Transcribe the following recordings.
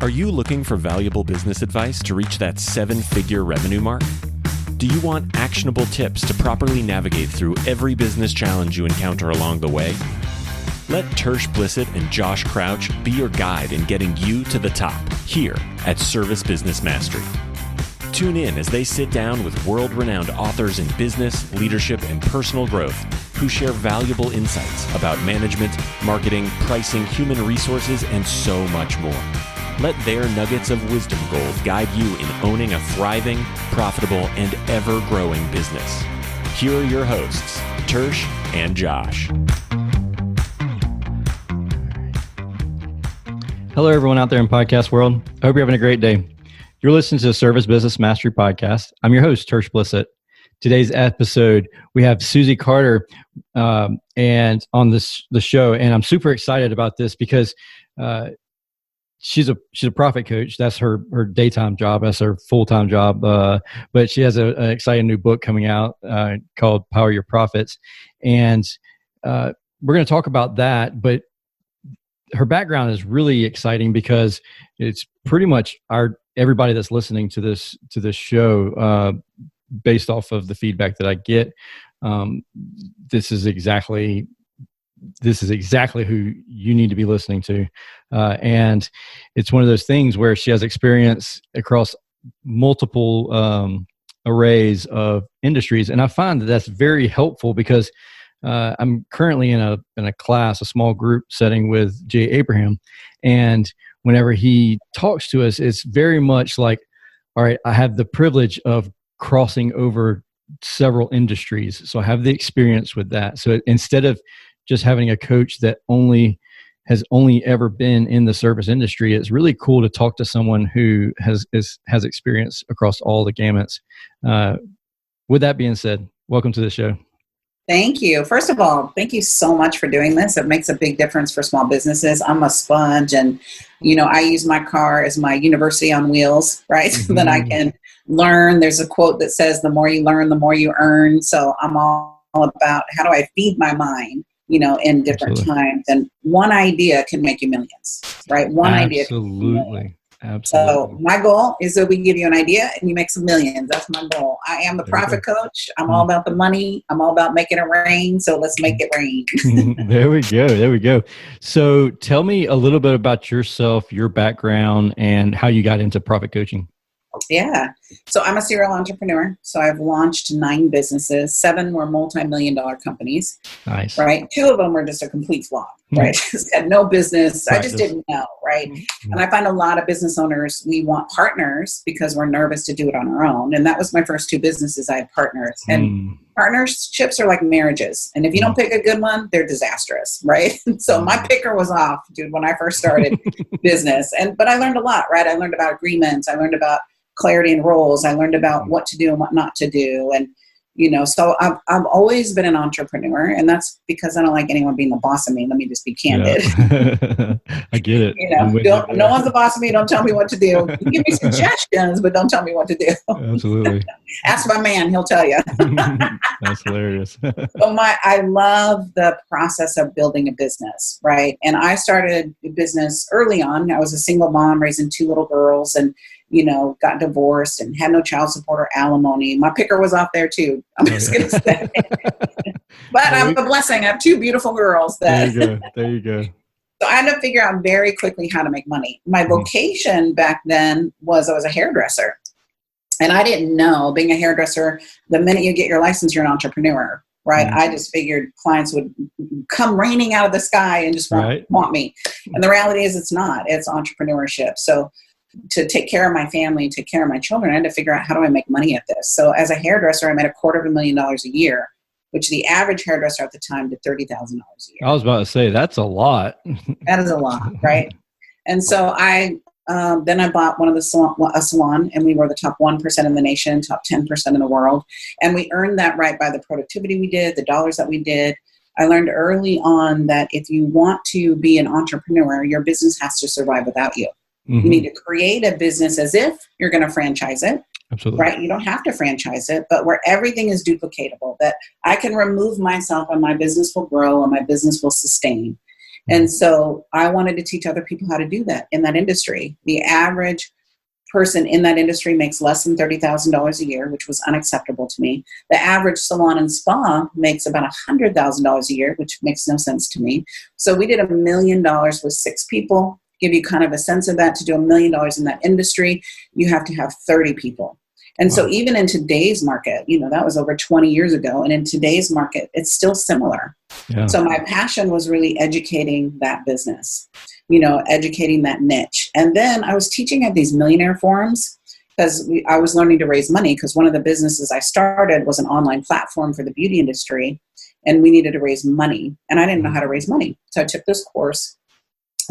Are you looking for valuable business advice to reach that 7-figure revenue mark? Do you want actionable tips to properly navigate through every business challenge you encounter along the way? Let Tersh Blissett and Josh Crouch be your guide in getting you to the top here at Service Business Mastery. Tune in as they sit down with world-renowned authors in business, leadership, and personal growth who share valuable insights about management, marketing, pricing, human resources, and so much more. Let their nuggets of wisdom gold guide you in owning a thriving, profitable, and ever-growing business. Here are your hosts, Tersh and Josh. Hello, everyone out there in podcast world. I hope you're having a great day. You're listening to the Service Business Mastery Podcast. I'm your host, Tersh Blissett. Today's episode, we have Susie Carder and on the show, and I'm super excited about this because she's a profit coach. That's her daytime job. That's her full-time job. But she has an exciting new book coming out called Power Your Profits, and we're going to talk about that. But her background is really exciting because it's pretty much everybody that's listening to this show, based off of the feedback that I get. This is exactly who you need to be listening to, and it's one of those things where she has experience across multiple arrays of industries, and I find that that's very helpful because I'm currently in a class, a small group setting with Jay Abraham, and whenever he talks to us, it's very much like, all right, I have the privilege of crossing over several industries, so I have the experience with that. So instead of just having a coach that has only ever been in the service industry, it's really cool to talk to someone who has experience across all the gamuts. With that being said, welcome to the show. Thank you. First of all, thank you so much for doing this. It makes a big difference for small businesses. I'm a sponge, and I use my car as my university on wheels, right? So that I can learn. There's a quote that says, the more you learn, the more you earn. So I'm all about how do I feed my mind, in different times. And one idea can make you millions, right? One idea. Absolutely. So my goal is that we give you an idea and you make some millions. That's my goal. I am the profit coach. I'm all about the money. I'm all about making it rain. So let's make it rain. There we go. So tell me a little bit about yourself, your background, and how you got into profit coaching. Yeah. So I'm a serial entrepreneur. So I've launched 9 businesses. 7 were multi-million-dollar companies. Nice. Right. 2 of them were just a complete flop. Right. Just had no business. I just didn't know. Right. And I find a lot of business owners, we want partners because we're nervous to do it on our own. And that was my first 2 businesses. I had partners, and partnerships are like marriages. And if you don't pick a good one, they're disastrous. Right. So my picker was off, dude, when I first started business. But I learned a lot. Right. I learned about agreements. I learned about clarity and roles. I learned about what to do and what not to do. And, so I've always been an entrepreneur, and that's because I don't like anyone being the boss of me. Let me just be candid. Yeah. I get it. No one's the boss of me. Don't tell me what to do. Give me suggestions, but don't tell me what to do. Absolutely. Ask my man. He'll tell you. That's hilarious. I love the process of building a business, right? And I started a business early on. I was a single mom raising 2 little girls, and got divorced and had no child support or alimony. My picker was off there too. I'm just going to say. But I'm a blessing. I have 2 beautiful girls. There you go. So I had to figure out very quickly how to make money. My vocation back then was I was a hairdresser. And I didn't know, being a hairdresser, the minute you get your license, you're an entrepreneur, right? I just figured clients would come raining out of the sky and just want me. And the reality is it's not. It's entrepreneurship. So to take care of my family, take care of my children, I had to figure out how do I make money at this. So as a hairdresser, I made $250,000 a year, which the average hairdresser at the time did $30,000 a year. I was about to say, that's a lot. That is a lot, right? And so then I bought a salon, and we were the top 1% in the nation, top 10% in the world. And we earned that right by the productivity we did, the dollars that we did. I learned early on that if you want to be an entrepreneur, your business has to survive without you. You need to create a business as if you're going to franchise it. Absolutely. Right? You don't have to franchise it, but where everything is duplicatable, that I can remove myself and my business will grow and my business will sustain. And so I wanted to teach other people how to do that in that industry. The average person in that industry makes less than $30,000 a year, which was unacceptable to me. The average salon and spa makes about $100,000 a year, which makes no sense to me. So we did $1 million with 6 people. Give you kind of a sense of that. To do $1 million in that industry, you have to have 30 people. And so even in today's market, that was over 20 years ago. And in today's market, it's still similar. Yeah. So my passion was really educating that business, educating that niche. And then I was teaching at these millionaire forums because I was learning to raise money, because one of the businesses I started was an online platform for the beauty industry, and we needed to raise money. And I didn't know how to raise money. So I took this course.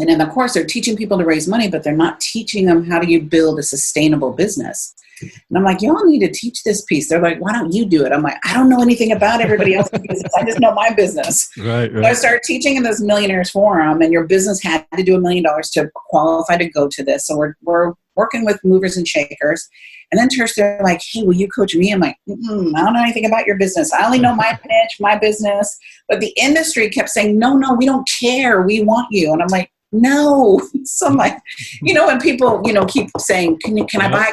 And in the course, they're teaching people to raise money, but they're not teaching them how do you build a sustainable business. And I'm like, y'all need to teach this piece. They're like, why don't you do it? I'm like, I don't know anything about everybody else's business. I just know my business. Right. So I started teaching in this millionaires forum, and your business had to do $1 million to qualify to go to this. So we're working with movers and shakers. And then Tersh, they're like, hey, will you coach me? I'm like, I don't know anything about your business. I only know my niche, my business. But the industry kept saying, no, we don't care. We want you. And I'm like, no. So I'm like, when people, keep saying, can I buy?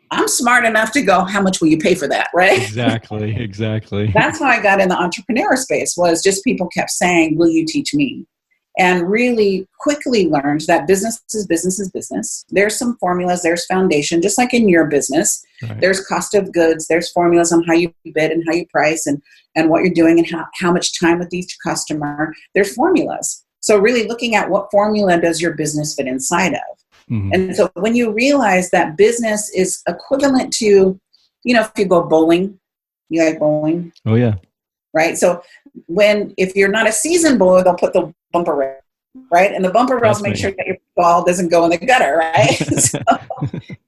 I'm smart enough to go, how much will you pay for that? Right? Exactly. That's how I got in the entrepreneur space, was just people kept saying, will you teach me? And really quickly learned that business is business. There's some formulas, there's foundation, just like in your business. Right. There's cost of goods, there's formulas on how you bid and how you price and what you're doing and how much time with each customer. There's formulas. So really looking at what formula does your business fit inside of. Mm-hmm. And so when you realize that business is equivalent to, if you go bowling, you like bowling? Oh, yeah. Right? So if you're not a seasoned bowler, they'll put the bumper rail, right? And the bumper rails make sure that your ball doesn't go in the gutter, right? So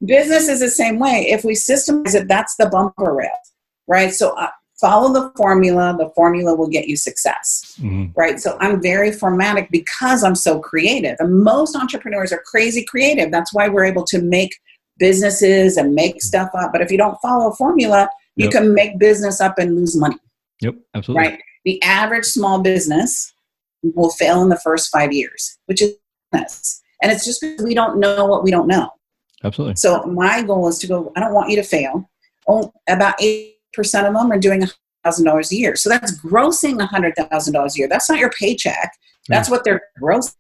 business is the same way. If we systemize it, that's the bumper rail, right? So follow the formula will get you success, right? So I'm very formatic because I'm so creative. And most entrepreneurs are crazy creative. That's why we're able to make businesses and make stuff up. But if you don't follow a formula, you can make business up and lose money. Yep, absolutely. Right? The average small business will fail in the first 5 years, which is business. And it's just because we don't know what we don't know. Absolutely. So my goal is to go, I don't want you to fail. About 8% of them are doing $100,000 a year. So that's grossing $100,000 a year. That's not your paycheck. That's what they're grossing.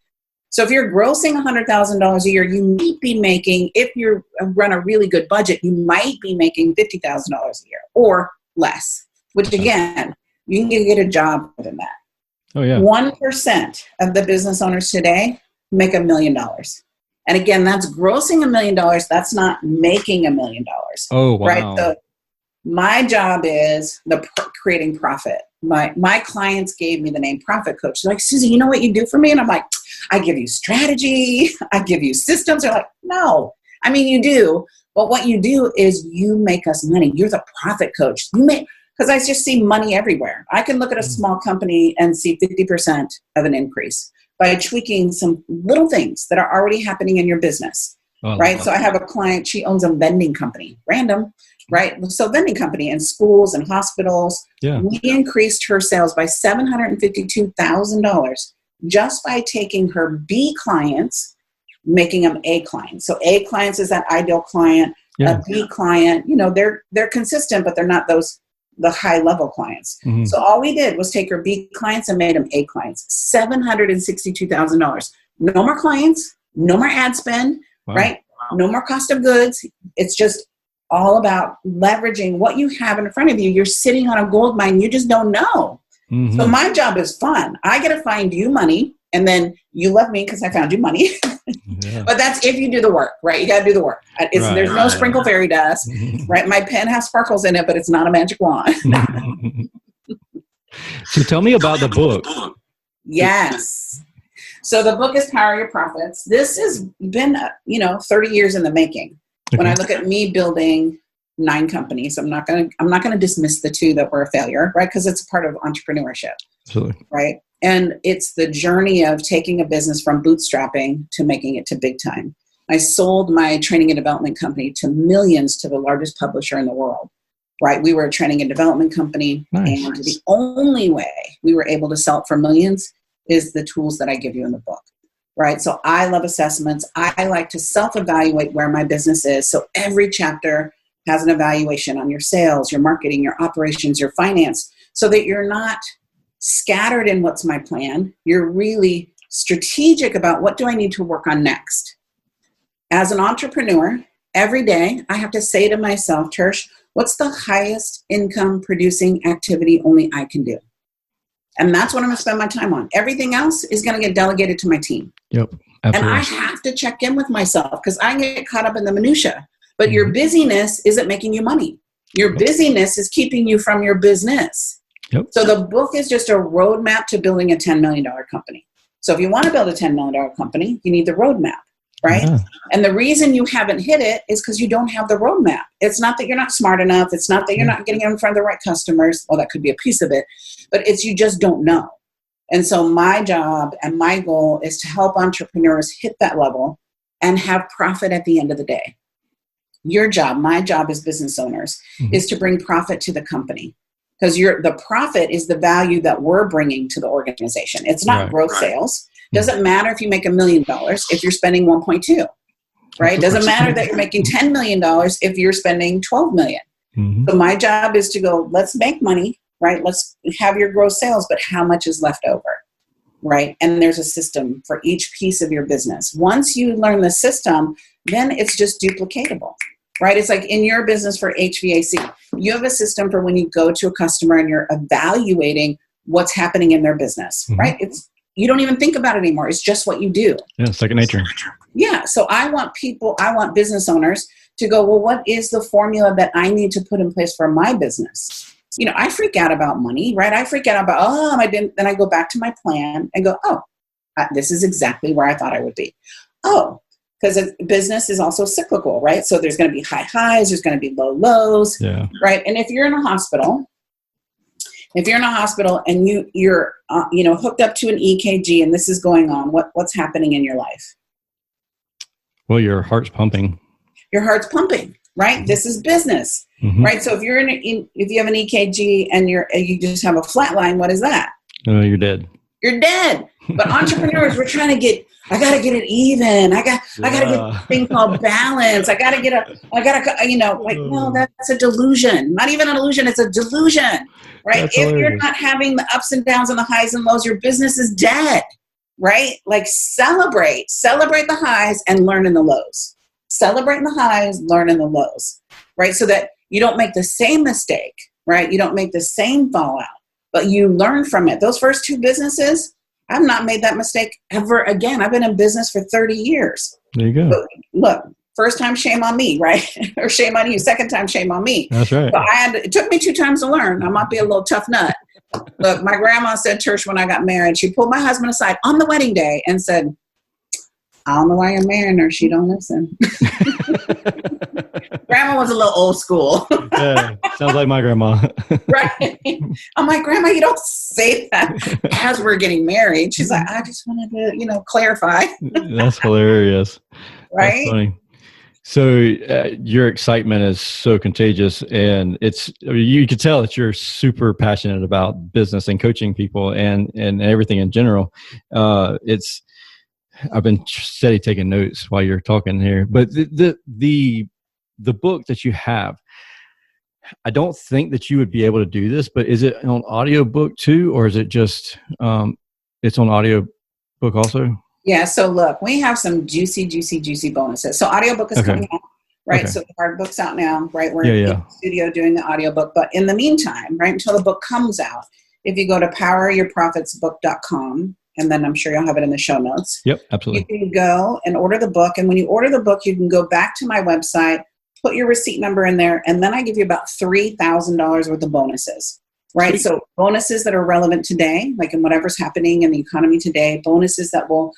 So if you're grossing $100,000 a year, you might be making, if you run a really good budget, you might be making $50,000 a year or less, which again, you can get a job within that. Oh, yeah. 1% of the business owners today make $1 million. And again, that's grossing $1 million. That's not making $1 million. Oh, wow. Right? So my job is creating profit. My clients gave me the name Profit Coach. They're like, Susie, you know what you do for me? And I'm like, I give you strategy. I give you systems. They're like, no. I mean, you do. But what you do is you make us money. You're the profit coach. Because I just see money everywhere. I can look at a small company and see 50% of an increase by tweaking some little things that are already happening in your business, right? So I have a client, she owns a vending company, random, right? So vending company in schools and hospitals. Yeah. We increased her sales by $752,000 just by taking her B clients, making them A clients. So A clients is that ideal client, a B client, they're consistent, but they're not the high level clients. Mm-hmm. So all we did was take her B clients and made them A clients, $762,000. No more clients, no more ad spend, right? No more cost of goods. It's just all about leveraging what you have in front of you. You're sitting on a gold mine. You just don't know. Mm-hmm. So my job is fun. I get to find you money, and then you love me because I found you money. But that's if you do the work, right? You got to do the work. There's no sprinkle fairy dust, right? My pen has sparkles in it, but it's not a magic wand. So tell me about the book. Yes. So the book is Power Your Profits. This has been, 30 years in the making. Okay. When I look at me building 9 companies, I'm not going to dismiss the 2 that were a failure, right? Because it's a part of entrepreneurship. Absolutely. Right. And it's the journey of taking a business from bootstrapping to making it to big time. I sold my training and development company to millions to the largest publisher in the world, right? We were a training and development company. Nice. And the only way we were able to sell it for millions is the tools that I give you in the book, right? So I love assessments. I like to self-evaluate where my business is. So every chapter has an evaluation on your sales, your marketing, your operations, your finance, so that you're not scattered in what's my plan. You're really strategic about what do I need to work on next. As an entrepreneur, every day I have to say to myself, Tersh, what's the highest income producing activity only I can do? And that's what I'm going to spend my time on. Everything else is going to get delegated to my team. Yep, absolutely. And I have to check in with myself because I get caught up in the minutia. But your busyness isn't making you money. Your busyness is keeping you from your business. Yep. So the book is just a roadmap to building a $10 million company. So if you want to build a $10 million company, you need the roadmap, right? Yeah. And the reason you haven't hit it is because you don't have the roadmap. It's not that you're not smart enough. It's not that you're not getting in front of the right customers. Well, that could be a piece of it. But it's you just don't know. And so my job and my goal is to help entrepreneurs hit that level and have profit at the end of the day. Your job, my job as business owners, is to bring profit to the company. Because the profit is the value that we're bringing to the organization. It's not gross sales. Doesn't matter if you make $1 million if you're spending 1.2, right? Doesn't matter that you're making $10 million if you're spending 12 million. So my job is to go, let's make money, right? Let's have your gross sales, but how much is left over, right? And there's a system for each piece of your business. Once you learn the system, then it's just duplicatable. Right? It's like in your business for HVAC, you have a system for when you go to a customer and you're evaluating what's happening in their business, right? You don't even think about it anymore. It's just what you do. Yeah, second nature. Yeah. So I want business owners to go, well, what is the formula that I need to put in place for my business? You know, I freak out about money, right? I freak out about, then I go back to my plan and go, this is exactly where I thought I would be. Because business is also cyclical, right? So there's going to be high highs, there's going to be low lows, right? And if you're in a hospital and you're hooked up to an EKG and this is going on, what's happening in your life? Well, your heart's pumping. Your heart's pumping, right? This is business, right? So if you have an EKG and you just have a flat line, what is that? You're dead. You're dead. But entrepreneurs, we're trying to I got to get it even. I got to get a thing called balance. No, that's a delusion. Not even an illusion. It's a delusion, right? That's if hilarious. You're not having the ups and downs and the highs and lows, your business is dead, right? Like celebrate the highs and learn in the lows. Celebrate in the highs, learn in the lows, right? So that you don't make the same mistake, right? You don't make the same fallout, but you learn from it. Those first two businesses, I've not made that mistake ever again. I've been in business for 30 years. There you go. But look, first time, shame on me, right? Or shame on you. Second time, shame on me. That's right. But it took me 2 times to learn. I might be a little tough nut. Look, my grandma said, Tersh, when I got married, she pulled my husband aside on the wedding day and said, I don't know why you're marrying her. She don't listen. Grandma was a little old school. Yeah, sounds like my grandma. Right. I'm like, Grandma, you don't say that as we're getting married. She's like, I just wanted to, clarify. That's hilarious. Right. That's funny. So your excitement is so contagious, and you could tell that you're super passionate about business and coaching people and everything in general. I've been steady taking notes while you're talking here, but the book that you have, I don't think that you would be able to do this, but is it on audiobook too, or is it just it's on audiobook also? Yeah. So look, we have some juicy bonuses. So audiobook is coming out, right? Okay. So the hard book's out now, right? We're in the studio doing the audiobook, but in the meantime, right, until the book comes out, if you go to poweryourprofitsbook.com, and then I'm sure you'll have it in the show notes. Yep, absolutely. You can go and order the book. And when you order the book, you can go back to my website, put your receipt number in there, and then I give you about $3,000 worth of bonuses, right? Sweet. So bonuses that are relevant today, like in whatever's happening in the economy today, bonuses that will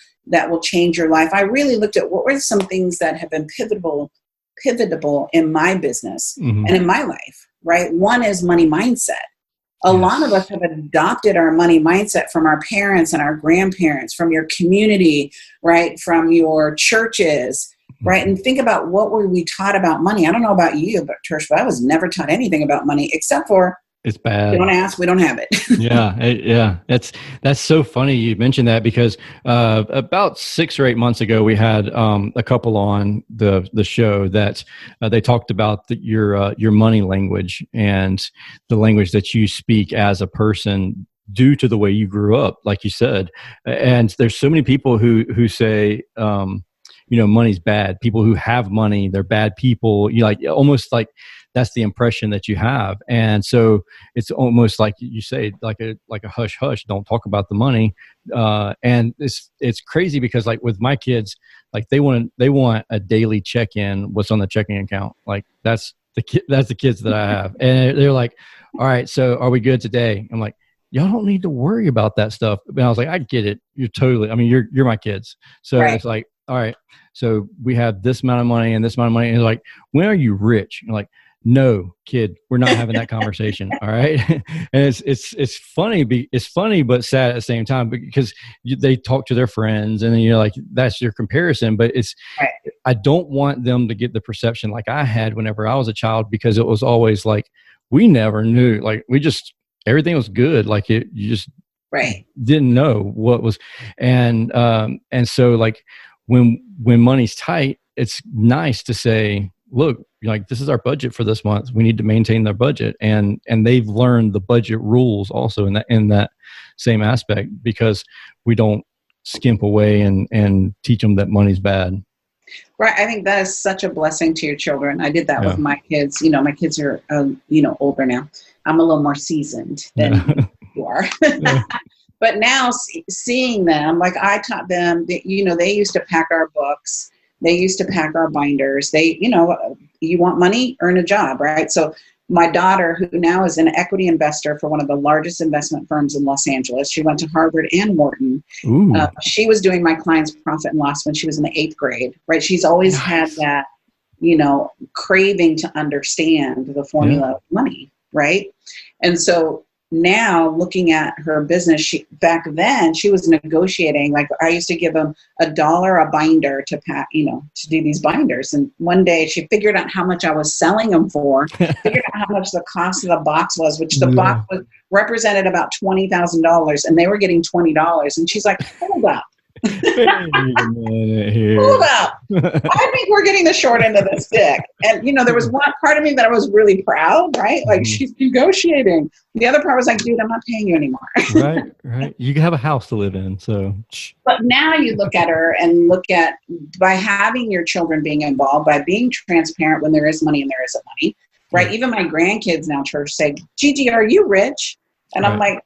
change your life. I really looked at what were some things that have been pivotable in my business and in my life, right? One is money mindset. A lot of us have adopted our money mindset from our parents and our grandparents, from your community, right? From your churches, right? And think about what were we taught about money. I don't know about you, but Tersh, but I was never taught anything about money except for It's bad. You don't ask, we don't have it. Yeah. That's so funny you mentioned that, because about 6 or 8 months ago, we had a couple on the show that they talked about your money language and the language that you speak as a person due to the way you grew up, like you said. And there's so many people who say, money's bad. People who have money, they're bad people. Almost like that's the impression that you have. And so it's almost like you say, like a hush hush, don't talk about the money. And it's crazy because like with my kids, like they want a daily check-in, what's on the checking account. Like that's the kids that I have. And they're like, all right, so are we good today? I'm like, y'all don't need to worry about that stuff. And I was like, I get it. You're my kids. So It's like, all right, so we have this amount of money and this amount of money. And it's like, when are you rich? And like, no, kid, we're not having that conversation. All right. And it's funny. It's funny, but sad at the same time, because they talk to their friends and then you're like, that's your comparison. But I don't want them to get the perception like I had whenever I was a child, because it was always like, we never knew, like everything was good. Like you just didn't know what was. And so like when money's tight, it's nice to say, look, like this is our budget for this month. We need to maintain their budget. And they've learned the budget rules also in that same aspect, because we don't skimp away and teach them that money's bad. Right. I think that is such a blessing to your children. I did that with my kids. My kids are, older now. I'm a little more seasoned than you are. But now seeing them, like I taught them that, they used to pack our books. They used to pack our binders. You want money, earn a job, right? So my daughter, who now is an equity investor for one of the largest investment firms in Los Angeles, she went to Harvard and Wharton. She was doing my clients' profit and loss when she was in the 8th grade, right? She's always had that, craving to understand the formula of money, right? And so now looking at her business, back then she was negotiating. Like I used to give them $1 a binder to pack, to do these binders. And one day she figured out how much I was selling them for, figured out how much the cost of the box was, which the box was represented about $20,000, and they were getting $20. And she's like, hold up. Hold up. I think we're getting the short end of the stick. And, there was one part of me that I was really proud, right? Like she's negotiating. The other part was like, dude, I'm not paying you anymore. Right. You have a house to live in. So, but now you look at her and by having your children being involved, by being transparent when there is money and there isn't money, right? Even my grandkids now, Tersh, say, Gigi, are you rich? And I'm like,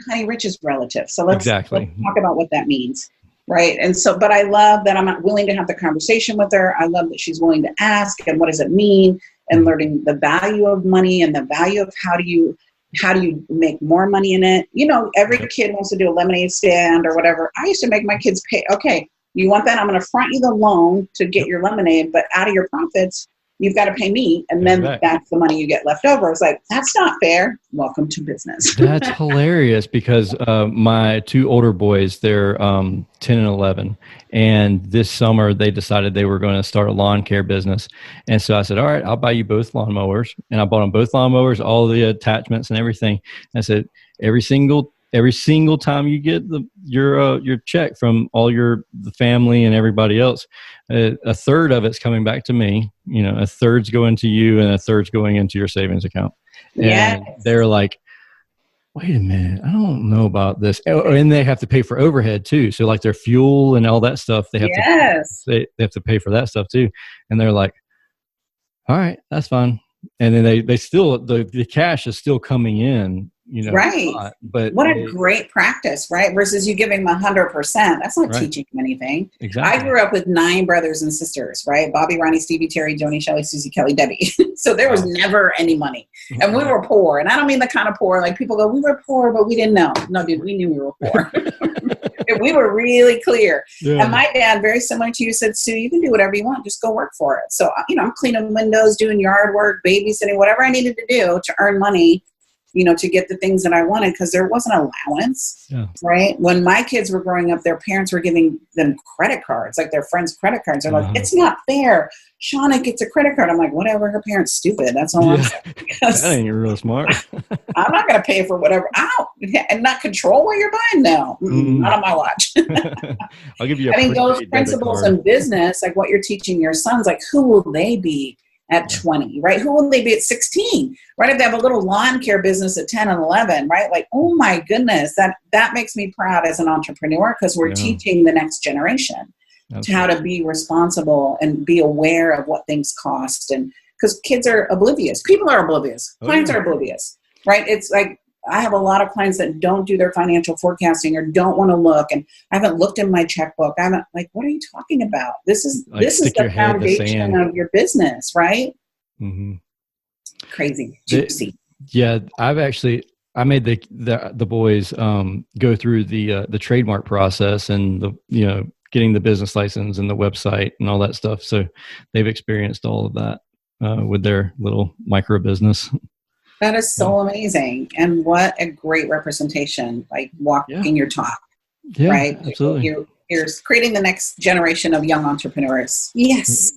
honey, rich is relative. So let's talk about what that means. Right. And so, but I love that I'm not willing to have the conversation with her. I love that she's willing to ask, and what does it mean, and learning the value of money and the value of how do you make more money in it. Every kid wants to do a lemonade stand or whatever. I used to make my kids pay. Okay, you want that? I'm going to front you the loan to get your lemonade, but out of your profits, you've got to pay me, and then that's the money you get left over. It's like, that's not fair. Welcome to business. That's hilarious, because my 2 older boys, they're 10 and 11. And this summer they decided they were going to start a lawn care business. And so I said, all right, I'll buy you both lawnmowers. And I bought them both lawnmowers, all the attachments and everything. And I said, every single time you get your check from all the family and everybody else, a third of it's coming back to me. A third's going to you, and a third's going into your savings account. And they're like, wait a minute, I don't know about this. And they have to pay for overhead too. So like their fuel and all that stuff, they have they have to pay for that stuff too. And they're like, all right, that's fine. And then they still, the cash is still coming in. Right. But what a great practice, right? Versus you giving them 100%. That's not teaching them anything. Exactly. I grew up with 9 brothers and sisters, right? Bobby, Ronnie, Stevie, Terry, Joni, Shelley, Susie, Kelly, Debbie. So there was never any money. And we were poor. And I don't mean the kind of poor, like people go, we were poor, but we didn't know. No, dude, we knew we were poor. We were really clear. Yeah. And my dad, very similar to you, said, Sue, you can do whatever you want. Just go work for it. So, I'm cleaning windows, doing yard work, babysitting, whatever I needed to do to earn money, to get the things that I wanted because there wasn't allowance, right? When my kids were growing up, their parents were giving them credit cards, like their friends' credit cards. They're like, it's not fair. Shauna gets a credit card. I'm like, whatever, her parents stupid. That's all I'm saying. That ain't real smart. I'm not going to pay for whatever. And not control what you're buying? No, not on my watch. I'll give you those principles in business, like what you're teaching your sons, like who will they be at 20, right? Who will they be at 16, right? If they have a little lawn care business at 10 and 11, right? Like, oh my goodness, that makes me proud as an entrepreneur because we're teaching the next generation to how to be responsible and be aware of what things cost. And because kids are oblivious, people are oblivious, clients are oblivious, right? It's like, I have a lot of clients that don't do their financial forecasting or don't want to look. And I haven't looked in my checkbook. I haven't what are you talking about? This is the foundation of your business, right? Mm-hmm. Crazy. Juicy. I made the boys go through the trademark process and getting the business license and the website and all that stuff. So they've experienced all of that with their little micro business. That is so amazing. And what a great representation, like walking your talk, right? Absolutely. You're creating the next generation of young entrepreneurs. Yes.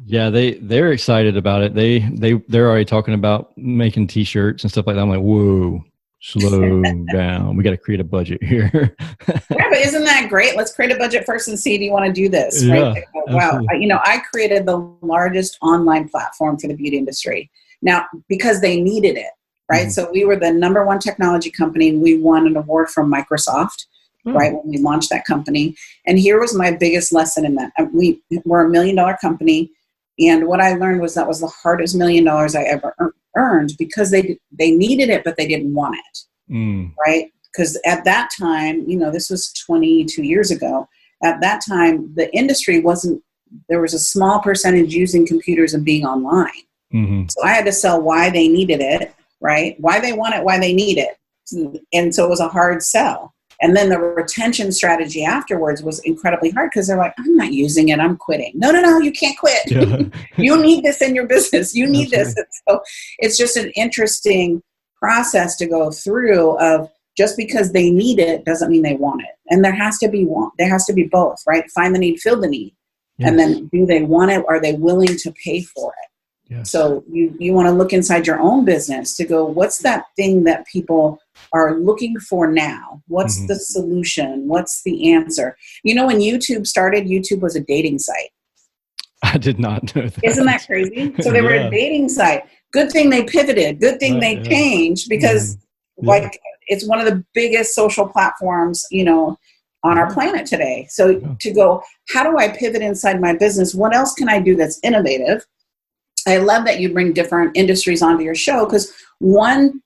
Yeah, they're excited about it. They're already talking about making t-shirts and stuff like that. I'm like, whoa, slow down. We got to create a budget here. But isn't that great? Let's create a budget first and see, do you want to do this? Right? Wow. I created the largest online platform for the beauty industry. Now, because they needed it, right? Mm-hmm. So we were the number one technology company. And we won an award from Microsoft, right, when we launched that company. And here was my biggest lesson in that. We're $1 million company. And what I learned was that was the hardest $1 million I ever earned because they needed it, but they didn't want it, right? Because at that time, this was 22 years ago. At that time, the industry there was a small percentage using computers and being online. Mm-hmm. So I had to sell why they needed it, right? Why they want it, why they need it. And so it was a hard sell. And then the retention strategy afterwards was incredibly hard because they're like, I'm not using it, I'm quitting. No, you can't quit. Yeah. You need this in your business. You need this. Right. So it's just an interesting process to go through of just because they need it doesn't mean they want it. And there has to be both, right? Find the need, fill the need. Yes. And then do they want it? Are they willing to pay for it? Yes. So you want to look inside your own business to go, what's that thing that people are looking for now? What's the solution? What's the answer? When YouTube started, YouTube was a dating site. I did not know that. Isn't that crazy? So they were a dating site. Good thing they pivoted. Good thing they changed because it's one of the biggest social platforms, on our planet today. So to go, how do I pivot inside my business? What else can I do that's innovative? I love that you bring different industries onto your show because one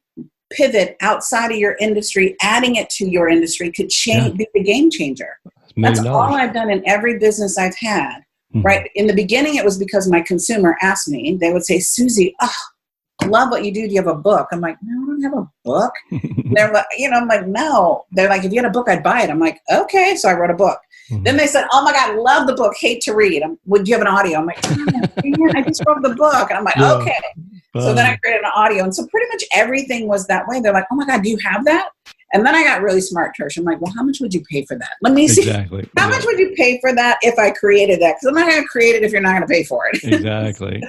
pivot outside of your industry, adding it to your industry could be the game changer. That's all I've done in every business I've had, right? In the beginning, it was because my consumer asked me, they would say, Susie, I love what you do. Do you have a book? I'm like, no, I don't have a book. They're like, I'm like, no. They're like, if you had a book, I'd buy it. I'm like, okay. So I wrote a book. Mm-hmm. Then they said, oh my God, love the book, hate to read. Would you have an audio? I'm like, I just wrote the book. And I'm like, okay. So then I created an audio. And so pretty much everything was that way. They're like, oh my God, do you have that? And then I got really smart, Tersh. I'm like, well, how much would you pay for that? Let me see. Exactly. How much would you pay for that if I created that? Because I'm not going to create it if you're not going to pay for it. Exactly.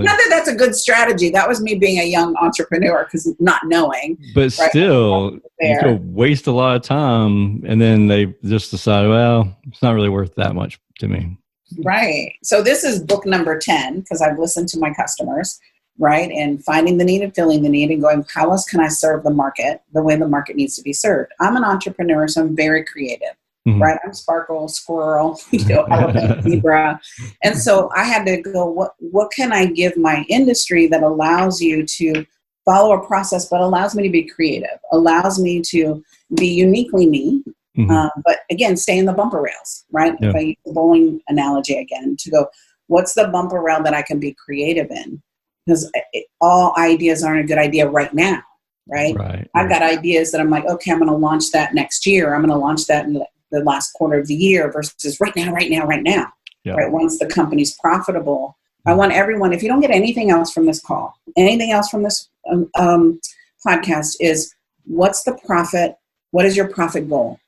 Not that that's a good strategy. That was me being a young entrepreneur because not knowing. But still, you could waste a lot of time and then they just decide, well, it's not really worth that much to me. Right. So this is book number 10 because I've listened to my customers. Right. And finding the need and filling the need and going, how else can I serve the market the way the market needs to be served? I'm an entrepreneur, so I'm very creative, right? I'm sparkle, squirrel, elephant, zebra. And so I had to go, what can I give my industry that allows you to follow a process, but allows me to be creative, allows me to be uniquely me, but again, stay in the bumper rails, right? If I use the bowling analogy again, to go, what's the bumper rail that I can be creative in? Because all ideas aren't a good idea right now, right? I've got ideas that I'm like, okay, I'm going to launch that next year. I'm going to launch that in the last quarter of the year versus right now. Right? Once the company's profitable, I want everyone, if you don't get anything else from this call, anything else from this podcast, is what's the profit? What is your profit goal?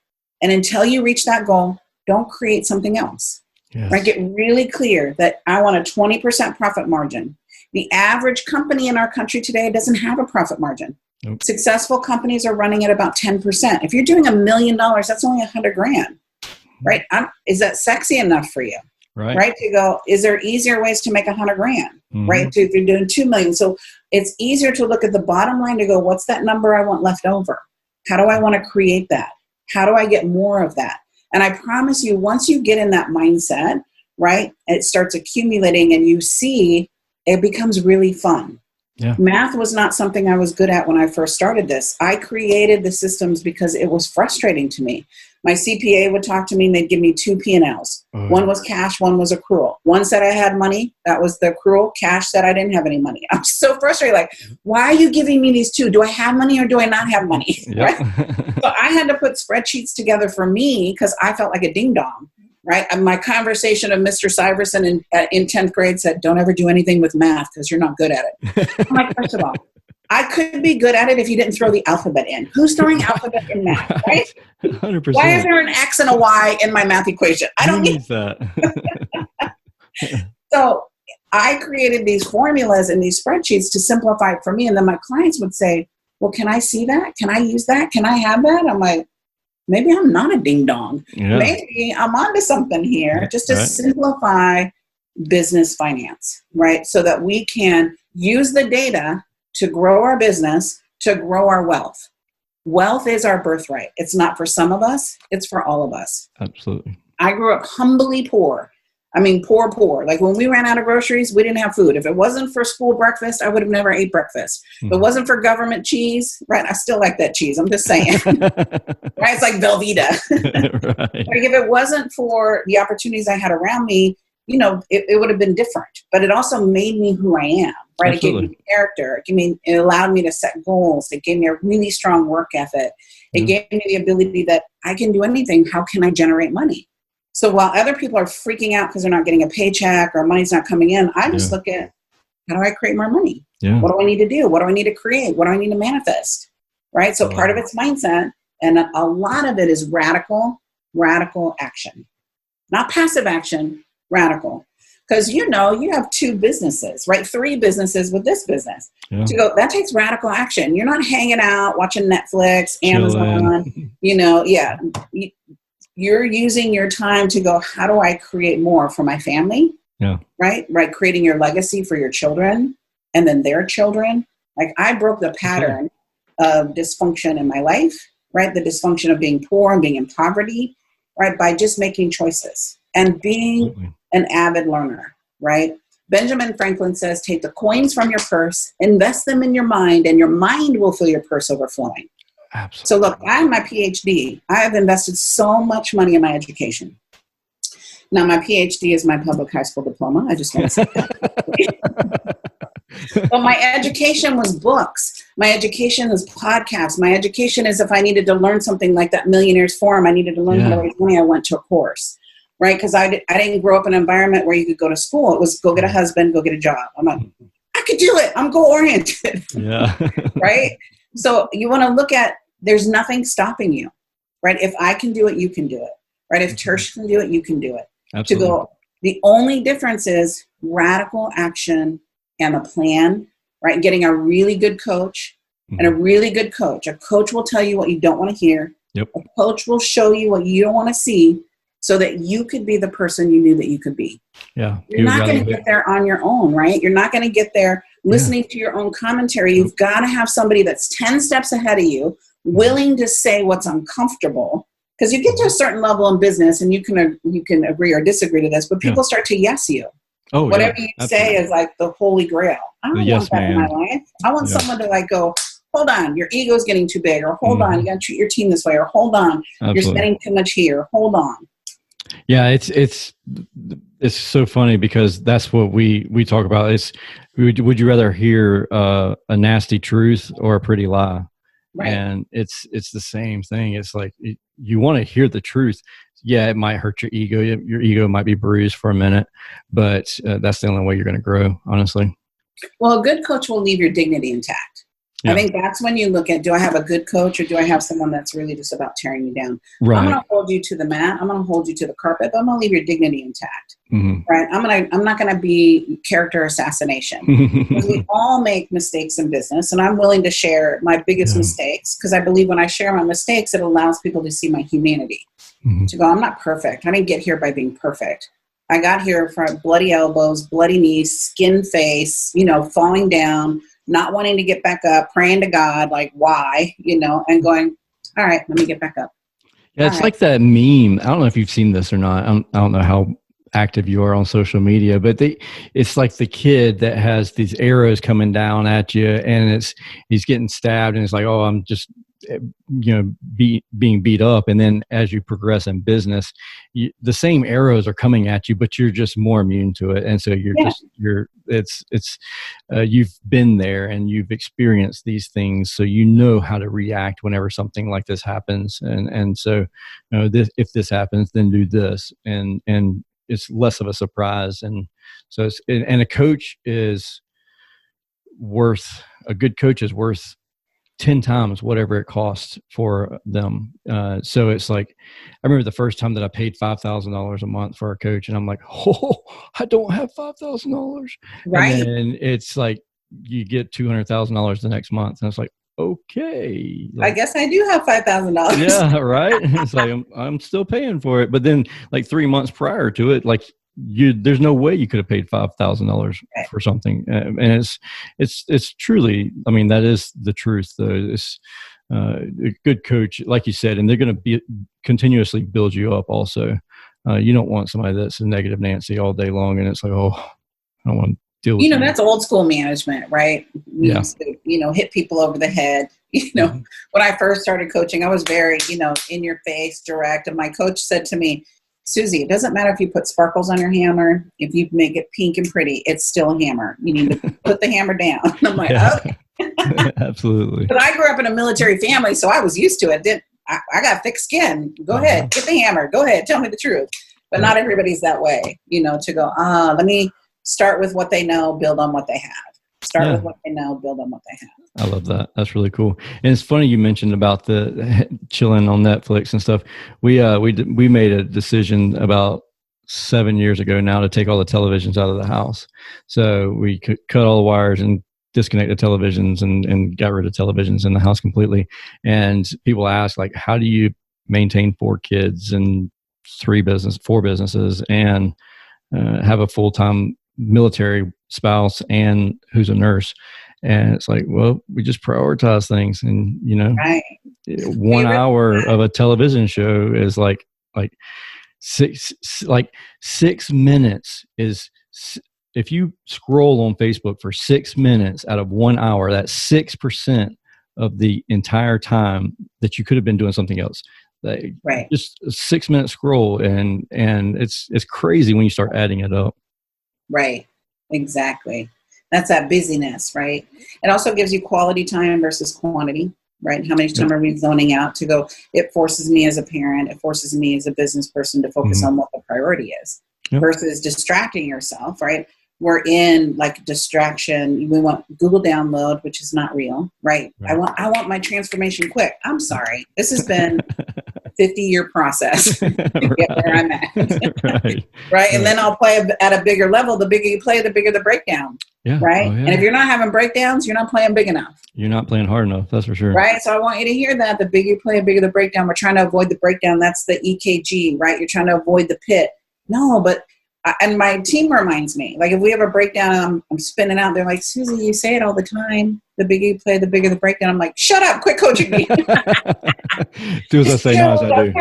And until you reach that goal, don't create something else. Yes. Right? Get really clear that I want a 20% profit margin. The average company in our country today doesn't have a profit margin. Nope. Successful companies are running at about 10%. If you're doing $1 million, that's only $100,000, right? Is that sexy enough for you? Right? To go, is there easier ways to make $100,000, right? If you're doing 2 million. So it's easier to look at the bottom line to go, what's that number I want left over? How do I want to create that? How do I get more of that? And I promise you, once you get in that mindset, right, it starts accumulating and you see it becomes really fun. Yeah. Math was not something I was good at when I first started this. I created the systems because it was frustrating to me. My CPA would talk to me and they'd give me 2 P&Ls. One was cash, one was accrual. One said I had money, that was the accrual. Cash said I didn't have any money. I'm so frustrated. Like, why are you giving me these 2? Do I have money or do I not have money? Yep. Right? So I had to put spreadsheets together for me because I felt like a ding dong. Right? And my conversation of Mr. Syverson in 10th grade said, don't ever do anything with math because you're not good at it. I'm like, first of all, I could be good at it if you didn't throw the alphabet in. Who's throwing alphabet in math, right? 100%. Why is there an X and a Y in my math equation? I don't need that. So I created these formulas and these spreadsheets to simplify it for me. And then my clients would say, well, can I see that? Can I use that? Can I have that? I'm like, maybe I'm not a ding dong. Yeah. Maybe I'm onto something here, just to Right. simplify business finance, right? So that we can use the data to grow our business, to grow our wealth. Wealth is our birthright. It's not for some of us, it's for all of us. Absolutely. I grew up humbly poor. I mean, poor. Like when we ran out of groceries, we didn't have food. If it wasn't for school breakfast, I would have never ate breakfast. If it wasn't for government cheese, right? I still like that cheese. I'm just saying, right? It's like Velveeta. Right. Like if it wasn't for the opportunities I had around me, you know, it would have been different. But it also made me who I am, right? Absolutely. It gave me character. It allowed me to set goals. It gave me a really strong work ethic. It gave me the ability that I can do anything. How can I generate money? So while other people are freaking out because they're not getting a paycheck or money's not coming in, I just look at, how do I create more money? Yeah. What do I need to do? What do I need to create? What do I need to manifest? Right? So part of it's mindset, and a lot of it is radical action. Not passive action, radical. Because you have 2 businesses, right? 3 businesses with this business. Yeah. To go, that takes radical action. You're not hanging out, watching Netflix, Amazon, You're using your time to go, how do I create more for my family? Yeah. Right? Creating your legacy for your children and then their children. Like I broke the pattern of dysfunction in my life, right? The dysfunction of being poor and being in poverty, right? By just making choices and being an avid learner, right? Benjamin Franklin says, take the coins from your purse, invest them in your mind, and your mind will fill your purse overflowing. Absolutely. So look, I have my PhD. I have invested so much money in my education. Now my PhD is my public high school diploma. I just want to say that. But my education was books. My education is podcasts. My education is if I needed to learn something like that Millionaires Forum, I needed to learn how to raise money, I went to a course, right? Because I didn't grow up in an environment where you could go to school. It was go get a husband, go get a job. I'm like, I could do it. I'm goal-oriented. Yeah. Right? So you want to look at, there's nothing stopping you, right? If I can do it, you can do it, right? If Tersh can do it, you can do it. Absolutely. To go, the only difference is radical action and a plan, right? Getting a really good coach and a really good coach. A coach will tell you what you don't want to hear. Yep. A coach will show you what you don't want to see so that you could be the person you knew that you could be. Yeah. You're not going to get there on your own, right? You're not going to get there listening to your own commentary. You've got to have somebody that's 10 steps ahead of you, willing to say what's uncomfortable. Because you get to a certain level in business, and you can agree or disagree to this, but people start to yes you. Oh, whatever you say is like the holy grail. I don't want that in my life. I want someone to like go, hold on, your ego's getting too big, or hold on, you got to treat your team this way, or hold on, you're spending too much here, hold on. Yeah, it's so funny because that's what we talk about. Would you rather hear a nasty truth or a pretty lie? Right. And it's the same thing. It's like you want to hear the truth. Yeah, it might hurt your ego. Your ego might be bruised for a minute, but that's the only way you're going to grow, honestly. Well, a good coach will leave your dignity intact. Yeah. I think that's when you look at, do I have a good coach or do I have someone that's really just about tearing you down? Right. I'm going to hold you to the mat. I'm going to hold you to the carpet, but I'm going to leave your dignity intact. Mm-hmm. Right? I'm not going to be character assassination. Because we all make mistakes in business, and I'm willing to share my biggest mistakes because I believe when I share my mistakes, it allows people to see my humanity. Mm-hmm. To go, I'm not perfect. I didn't get here by being perfect. I got here from bloody elbows, bloody knees, skin face, falling down, not wanting to get back up, praying to God, like, why, and going, all right, let me get back up. Yeah, it's like that meme. I don't know if you've seen this or not. I don't know how active you are on social media, but it's like the kid that has these arrows coming down at you, and he's getting stabbed, and it's like, oh, I'm just being beat up. And then as you progress in business, the same arrows are coming at you, but you're just more immune to it. And so you've been there and you've experienced these things, so you know how to react whenever something like this happens. And so if this happens, then do this, and it's less of a surprise. And so a coach is worth, a good coach is worth 10 times whatever it costs for them. So it's like, I remember the first time that I paid $5,000 a month for a coach, and I'm like, oh, I don't have $5,000. Right. And then it's like, you get $200,000 the next month. And it's like, okay. I guess I do have $5,000. Yeah. Right. It's like, I'm still paying for it. But then like 3 months prior to it, like, there's no way you could have paid $5,000 for something. And it's truly, I mean, that is the truth though. It's a good coach, like you said, and they're going to continuously build you up also. You don't want somebody that's a negative Nancy all day long, and it's like, oh, I don't want to deal with that's old school management, right? We used to, hit people over the head. When I first started coaching, I was very, in your face, direct. And my coach said to me, Susie, it doesn't matter if you put sparkles on your hammer, if you make it pink and pretty, it's still a hammer. You need to put the hammer down. And I'm like, okay. Absolutely. But I grew up in a military family, so I was used to it. I got thick skin. Go ahead, get the hammer. Go ahead, tell me the truth. But not everybody's that way, to go, let me start with what they know, build on what they have. Start with what they know, build on what they have. I love that. That's really cool. And it's funny you mentioned about the chilling on Netflix and stuff. We made a decision about 7 years ago now to take all the televisions out of the house. So we cut all the wires and disconnect the televisions and got rid of televisions in the house completely. And people ask, like, how do you maintain 4 kids and 4 businesses and have a full-time military spouse and who's a nurse? And it's like, well, we just prioritize things. And, 1 hour of a television show is like 6 minutes is, if you scroll on Facebook for 6 minutes out of 1 hour, that's 6% of the entire time that you could have been doing something else. Right. Just a 6 minute scroll. And it's crazy when you start adding it up. Right. Exactly. That's that busyness, right? It also gives you quality time versus quantity, right? How much time are we zoning out to go? It forces me as a parent, it forces me as a business person to focus on what the priority is versus distracting yourself, right? We're in like distraction. We want Google download, which is not real, right? I want my transformation quick. I'm sorry. This has been a 50-year process to get where I'm at. Right. And then I'll play at a bigger level. The bigger you play, the bigger the breakdown. Yeah. Right. Oh, yeah. And if you're not having breakdowns, you're not playing big enough. You're not playing hard enough. That's for sure. Right. So I want you to hear that. The bigger you play, the bigger the breakdown. We're trying to avoid the breakdown. That's the EKG, right? You're trying to avoid the pit. No, but and my team reminds me, like if we have a breakdown, I'm spinning out. They're like, Susie, you say it all the time. The bigger you play, the bigger the breakdown. I'm like, shut up, quit coaching me. Do as I say, not as I do.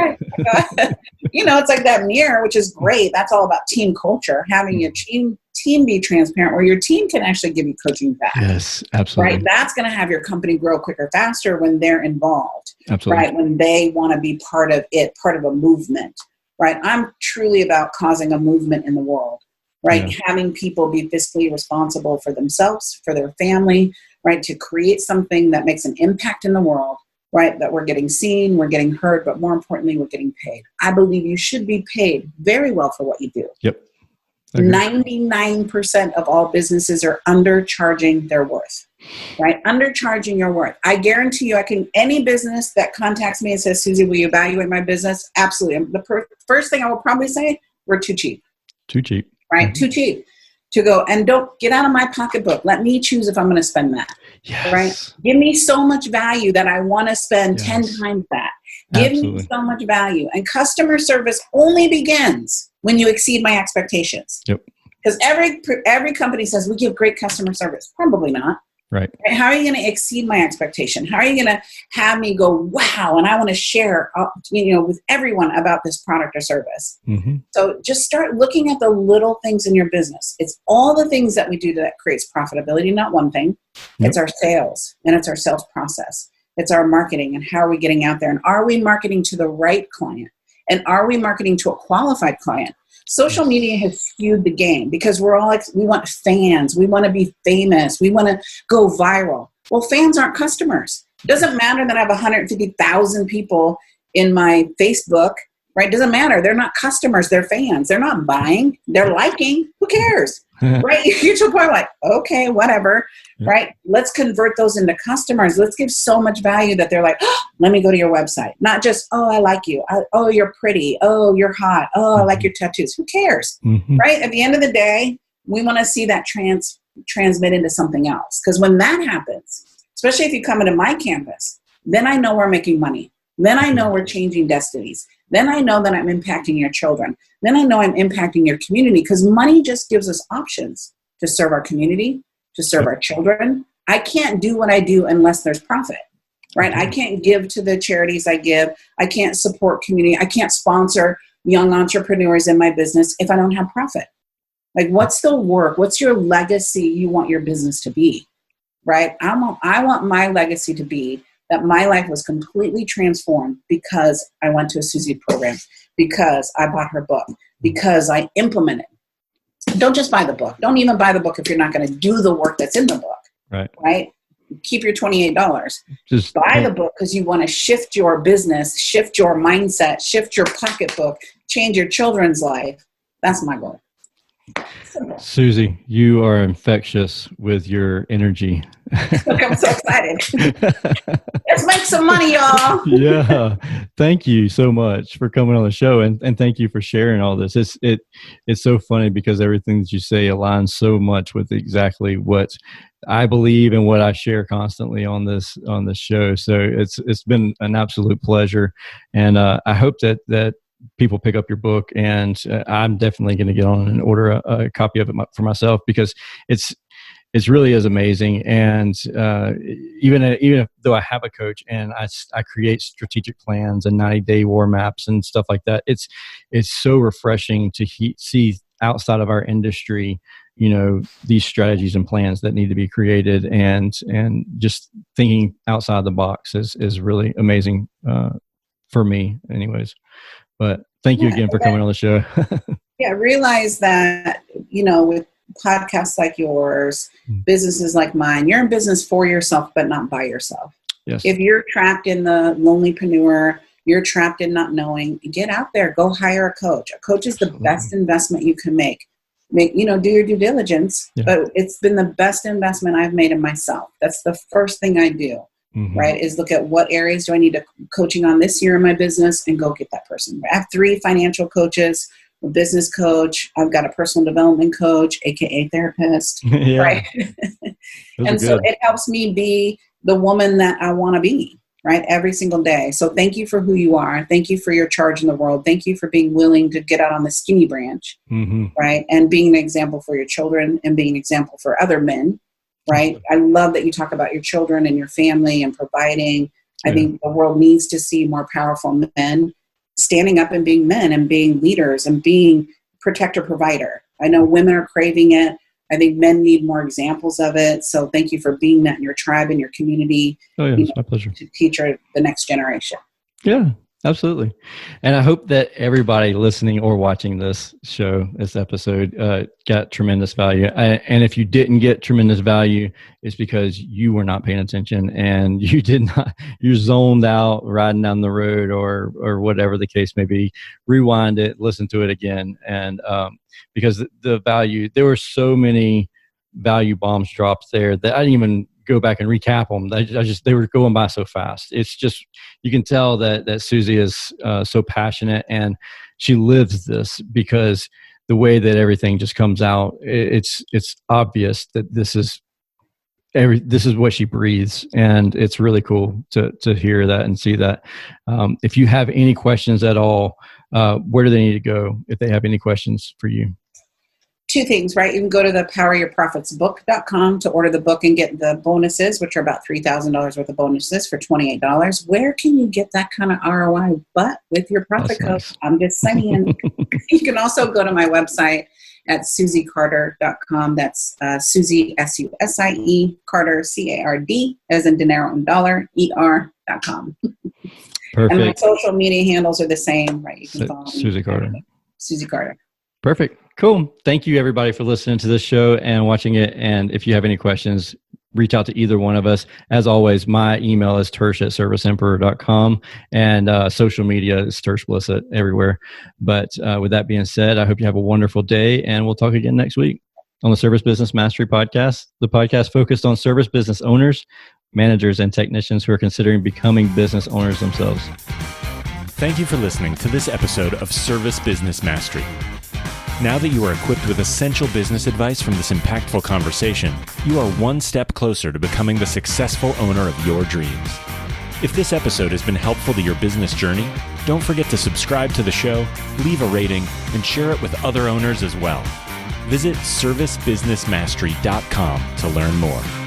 It's like that mirror, which is great. That's all about team culture, having your team be transparent, where your team can actually give you coaching back. Yes, absolutely. Right, that's going to have your company grow quicker, faster when they're involved. Absolutely. Right, when they want to be part of it, part of a movement. Right, I'm truly about causing a movement in the world. Right, having people be fiscally responsible for themselves, for their family, right? To create something that makes an impact in the world, right? That we're getting seen, we're getting heard, but more importantly, we're getting paid. I believe you should be paid very well for what you do. Yep. 99% of all businesses are undercharging their worth, right? Undercharging your worth. I guarantee you, any business that contacts me and says, Susie, will you evaluate my business? Absolutely. The first thing I will probably say, we're too cheap. Too cheap. Right? Mm-hmm. Too cheap to go, and don't get out of my pocketbook. Let me choose if I'm going to spend that. Yes. Right? Give me so much value that I want to spend 10 times that. Give Absolutely. me so much value. And customer service only begins when you exceed my expectations. Yep. Because every company says we give great customer service. Probably not. Right. How are you going to exceed my expectation? How are you going to have me go, wow, and I want to share, with everyone about this product or service? Mm-hmm. So just start looking at the little things in your business. It's all the things that we do that creates profitability, not one thing. Yep. It's our sales, and it's our sales process. It's our marketing, and how are we getting out there? And are we marketing to the right client? And are we marketing to a qualified client? Social media has skewed the game because we're all we want fans. We want to be famous. We want to go viral. Well, fans aren't customers. It doesn't matter that I have 150,000 people in my Facebook, right? It doesn't matter. They're not customers. They're fans. They're not buying. They're liking. Who cares? Right? You get to a point like, okay, whatever, right? Let's convert those into customers. Let's give so much value that they're like, oh, let me go to your website. Not just, oh, I like you. Oh, you're pretty. Oh, you're hot. Oh, I like your tattoos. Who cares? Mm-hmm. Right? At the end of the day, we want to see that transmit into something else. Because when that happens, especially if you come into my campus, then I know we're making money. Then I know we're changing destinies. Then I know that I'm impacting your children. Then I know I'm impacting your community, because money just gives us options to serve our community, to serve our children. I can't do what I do unless there's profit, right? I can't give to the charities I give. I can't support community. I can't sponsor young entrepreneurs in my business if I don't have profit. Like, what's the work? What's your legacy you want your business to be, right? I want my legacy to be that my life was completely transformed because I went to a Susie program, because I bought her book, because I implemented. Don't just buy the book. Don't even buy the book if you're not going to do the work that's in the book. Right? Keep your $28. Just buy the book because you want to shift your business, shift your mindset, shift your pocketbook, change your children's life. That's my goal. Susie, you are infectious with your energy. Look, I'm so excited. Let's make some money, y'all. Yeah. Thank you so much for coming on the show, and thank you for sharing all this. It's so funny because everything that you say aligns so much with exactly what I believe and what I share constantly on this show. So it's been an absolute pleasure, and I hope that people pick up your book, and I'm definitely going to get on and order a copy of it for myself, because it's really is amazing. And even though I have a coach and I create strategic plans and 90-day war maps and stuff like that, it's so refreshing to see outside of our industry, these strategies and plans that need to be created, and just thinking outside the box is really amazing for me anyways. But thank you again for coming on the show. Yeah, realize that, with podcasts like yours, businesses like mine, you're in business for yourself, but not by yourself. Yes. If you're trapped in the lonelypreneur, you're trapped in not knowing, get out there, go hire a coach. A coach is the best investment you can make. Do your due diligence, but it's been the best investment I've made in myself. That's the first thing I do. Mm-hmm. Right, is look at what areas do I need coaching on this year in my business, and go get that person. I have 3 financial coaches, a business coach. I've got a personal development coach, aka therapist. Right, and so it helps me be the woman that I want to be. Right, every single day. So thank you for who you are. Thank you for your charge in the world. Thank you for being willing to get out on the skinny branch. Mm-hmm. Right, and being an example for your children and being an example for other men. Right. I love that you talk about your children and your family and providing. I think the world needs to see more powerful men standing up and being men and being leaders and being protector provider. I know women are craving it. I think men need more examples of it. So thank you for being that in your tribe and your community. Oh, yeah, it's my pleasure. To teach the next generation. Yeah. Absolutely. And I hope that everybody listening or watching this episode, got tremendous value. And if you didn't get tremendous value, it's because you were not paying attention and you zoned out riding down the road or whatever the case may be. Rewind it, listen to it again. And because the value, there were so many value bombs dropped there that I didn't even go back and recap them. They were going by so fast. It's just, you can tell that Susie is so passionate and she lives this, because the way that everything just comes out, it's obvious that this is what she breathes. And it's really cool to hear that and see that. If you have any questions at all, where do they need to go if they have any questions for you? Two things, right? You can go to the poweryourprofitsbook.com to order the book and get the bonuses, which are about $3,000 worth of bonuses for $28. Where can you get that kind of ROI but with your profit code? Nice. I'm just saying. You can also go to my website at susiecarder.com. That's Susie, S-U-S-I-E, Carter, C-A-R-D, as in dinero and dollar, E-R.com. Perfect. And my social media handles are the same, right? You can follow me. Susie Carder. Susie Carder. Perfect. Cool. Thank you, everybody, for listening to this show and watching it. And if you have any questions, reach out to either one of us. As always, my email is tersh@serviceemperor.com, and social media is Tersh Blissett everywhere. But with that being said, I hope you have a wonderful day, and we'll talk again next week on the Service Business Mastery Podcast, the podcast focused on service business owners, managers, and technicians who are considering becoming business owners themselves. Thank you for listening to this episode of Service Business Mastery. Now that you are equipped with essential business advice from this impactful conversation, you are one step closer to becoming the successful owner of your dreams. If this episode has been helpful to your business journey, don't forget to subscribe to the show, leave a rating, and share it with other owners as well. Visit servicebusinessmastery.com to learn more.